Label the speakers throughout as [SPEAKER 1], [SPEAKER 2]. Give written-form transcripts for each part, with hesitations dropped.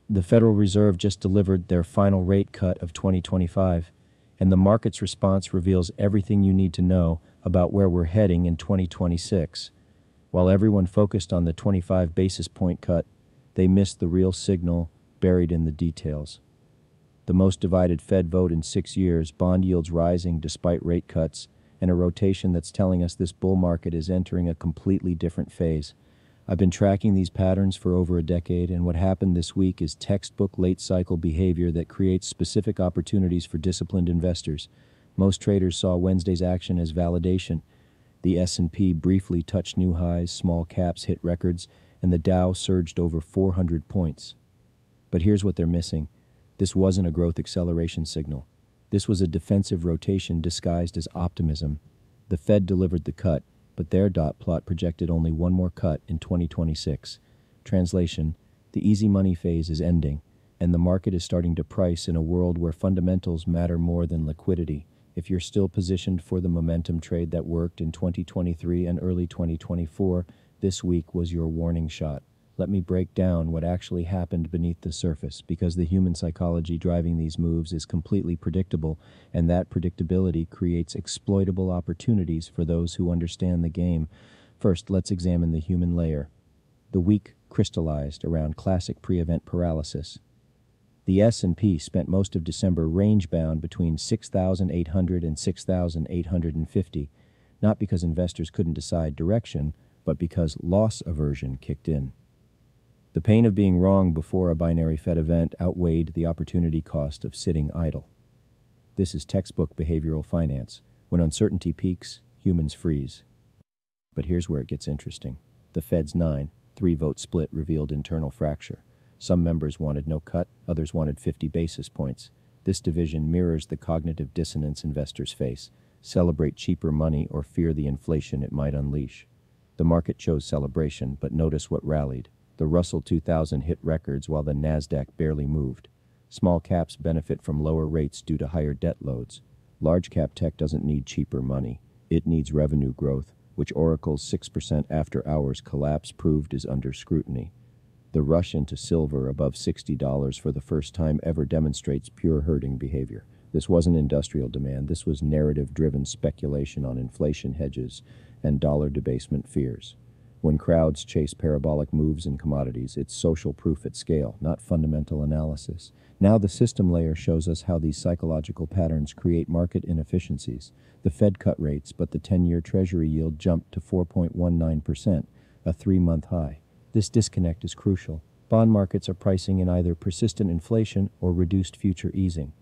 [SPEAKER 1] The Federal Reserve just delivered their final rate cut of 2025, and the market's response reveals everything you need to know about where we're heading in 2026. While everyone focused on the 25 basis point cut, they missed the real signal buried in the details. The most divided Fed vote in 6 years, bond yields rising despite rate cuts, and a rotation that's telling us this bull market is entering a completely different phase. I've been tracking these patterns for over a decade, and what happened this week is textbook late-cycle behavior that creates specific opportunities for disciplined investors. Most traders saw Wednesday's action as validation. The S&P briefly touched new highs, small caps hit records, and the Dow surged over 400 points. But here's what they're missing. This wasn't a growth acceleration signal. This was a defensive rotation disguised as optimism. The Fed delivered the cut, but their dot plot projected only one more cut in 2026. Translation: the easy money phase is ending, and the market is starting to price in a world where fundamentals matter more than liquidity. If you're still positioned for the momentum trade that worked in 2023 and early 2024, this week was your warning shot. Let me break down what actually happened beneath the surface, because the human psychology driving these moves is completely predictable, and that predictability creates exploitable opportunities for those who understand the game. First, let's examine the human layer. The week crystallized around classic pre-event paralysis. The S&P spent most of December range-bound between 6,800 and 6,850, not because investors couldn't decide direction, but because loss aversion kicked in. The pain of being wrong before a binary Fed event outweighed the opportunity cost of sitting idle. This is textbook behavioral finance. When uncertainty peaks, humans freeze. But here's where it gets interesting. The Fed's 9-3 vote split revealed internal fracture. Some members wanted no cut, others wanted 50 basis points. This division mirrors the cognitive dissonance investors face: celebrate cheaper money or fear the inflation it might unleash. The market chose celebration, but notice what rallied. The Russell 2000 hit records while the Nasdaq barely moved. Small caps benefit from lower rates due to higher debt loads. Large cap tech doesn't need cheaper money. It needs revenue growth, which Oracle's 6% after-hours collapse proved is under scrutiny. The rush into silver above $60 for the first time ever demonstrates pure herding behavior. This wasn't industrial demand. This was narrative-driven speculation on inflation hedges and dollar debasement fears. When crowds chase parabolic moves in commodities, it's social proof at scale, not fundamental analysis. Now the system layer shows us how these psychological patterns create market inefficiencies. The Fed cut rates, but the 10-year Treasury yield jumped to 4.19%, a 3-month high. This disconnect is crucial. Bond markets are pricing in either persistent inflation or reduced future easing.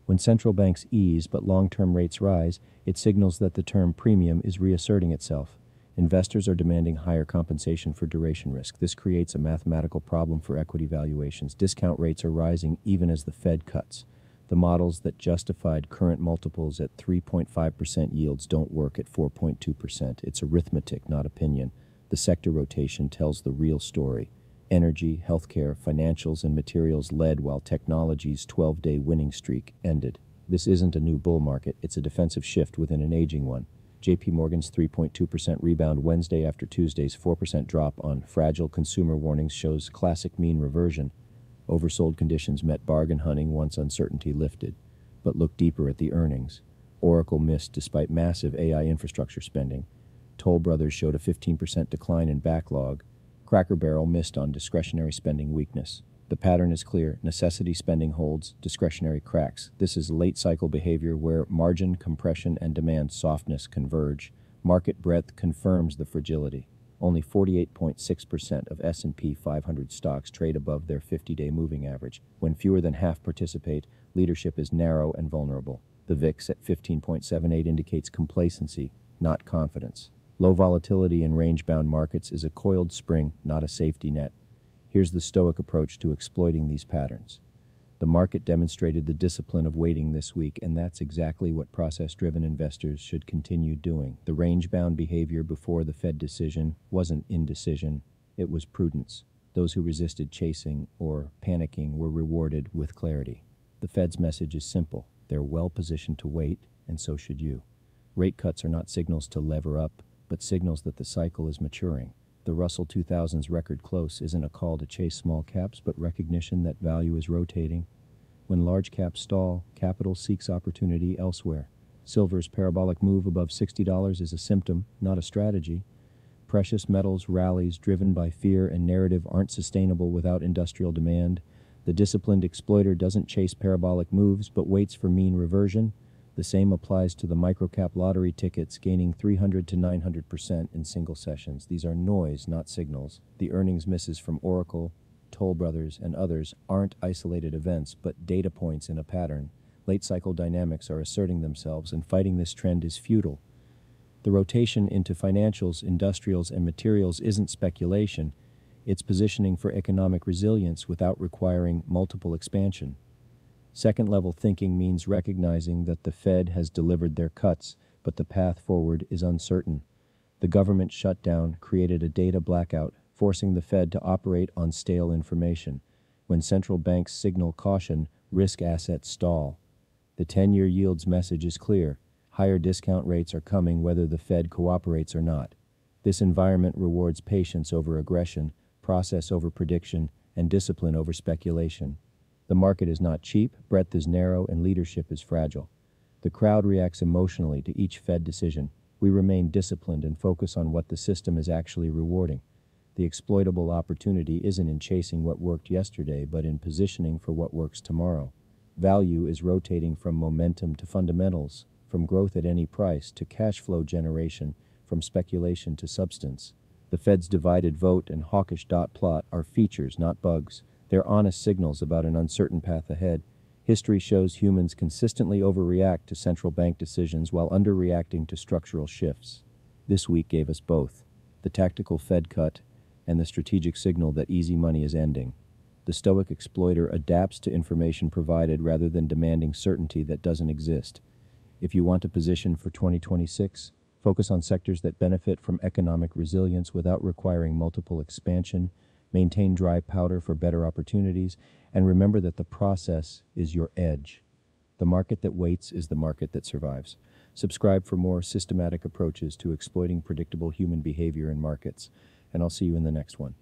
[SPEAKER 1] When central banks ease but long-term rates rise, it signals that the term premium is reasserting itself. Investors are demanding higher compensation for duration risk. This creates a mathematical problem for equity valuations. Discount rates are rising even as the Fed cuts. The models that justified current multiples at 3.5% yields don't work at 4.2%. It's arithmetic, not opinion. The sector rotation tells the real story. Energy, healthcare, financials, and materials led while technology's 12-day winning streak ended. This isn't a new bull market. It's a defensive shift within an aging one. JP Morgan's 3.2% rebound Wednesday after Tuesday's 4% drop on fragile consumer warnings shows classic mean reversion. Oversold conditions met bargain hunting once uncertainty lifted. But look deeper at the earnings. Oracle missed despite massive AI infrastructure spending. Toll Brothers showed a 15% decline in backlog. Cracker Barrel missed on discretionary spending weakness. The pattern is clear. Necessity spending holds, discretionary cracks. This is late cycle behavior where margin compression and demand softness converge. Market breadth confirms the fragility. Only 48.6% of S&P 500 stocks trade above their 50-day moving average. When fewer than half participate, leadership is narrow and vulnerable. The VIX at 15.78 indicates complacency, not confidence. Low volatility in range-bound markets is a coiled spring, not a safety net. Here's the stoic approach to exploiting these patterns. The market demonstrated the discipline of waiting this week, and that's exactly what process-driven investors should continue doing. The range-bound behavior before the Fed decision wasn't indecision, it was prudence. Those who resisted chasing or panicking were rewarded with clarity. The Fed's message is simple. They're well-positioned to wait, and so should you. Rate cuts are not signals to lever up, but signals that the cycle is maturing. the Russell 2000's record close isn't a call to chase small caps, but recognition that value is rotating. When large caps stall, capital seeks opportunity elsewhere. Silver's parabolic move above $60 is a symptom, not a strategy. Precious metals rallies driven by fear and narrative aren't sustainable without industrial demand. The disciplined exploiter doesn't chase parabolic moves, but waits for mean reversion. The same applies to the microcap lottery tickets gaining 300 to 900% in single sessions. These are noise, not signals. The earnings misses from Oracle, Toll Brothers, and others aren't isolated events, but data points in a pattern. Late cycle dynamics are asserting themselves, and fighting this trend is futile. The rotation into financials, industrials, and materials isn't speculation. It's positioning for economic resilience without requiring multiple expansion. Second-level thinking means recognizing that the Fed has delivered their cuts, but the path forward is uncertain. The government shutdown created a data blackout, forcing the Fed to operate on stale information. When central banks signal caution, risk assets stall. The 10-year yields message is clear. Higher discount rates are coming whether the Fed cooperates or not. This environment rewards patience over aggression, process over prediction, and discipline over speculation. The market is not cheap, breadth is narrow, and leadership is fragile. The crowd reacts emotionally to each Fed decision. We remain disciplined and focus on what the system is actually rewarding. The exploitable opportunity isn't in chasing what worked yesterday, but in positioning for what works tomorrow. Value is rotating from momentum to fundamentals, from growth at any price to cash flow generation, from speculation to substance. The Fed's divided vote and hawkish dot plot are features, not bugs. They're honest signals about an uncertain path ahead. History shows humans consistently overreact to central bank decisions while underreacting to structural shifts. This week gave us both, the tactical Fed cut and the strategic signal that easy money is ending. The stoic exploiter adapts to information provided rather than demanding certainty that doesn't exist. If you want a position for 2026, focus on sectors that benefit from economic resilience without requiring multiple expansion. Maintain dry powder for better opportunities, and remember that the process is your edge. The market that waits is the market that survives. Subscribe for more systematic approaches to exploiting predictable human behavior in markets, and I'll see you in the next one.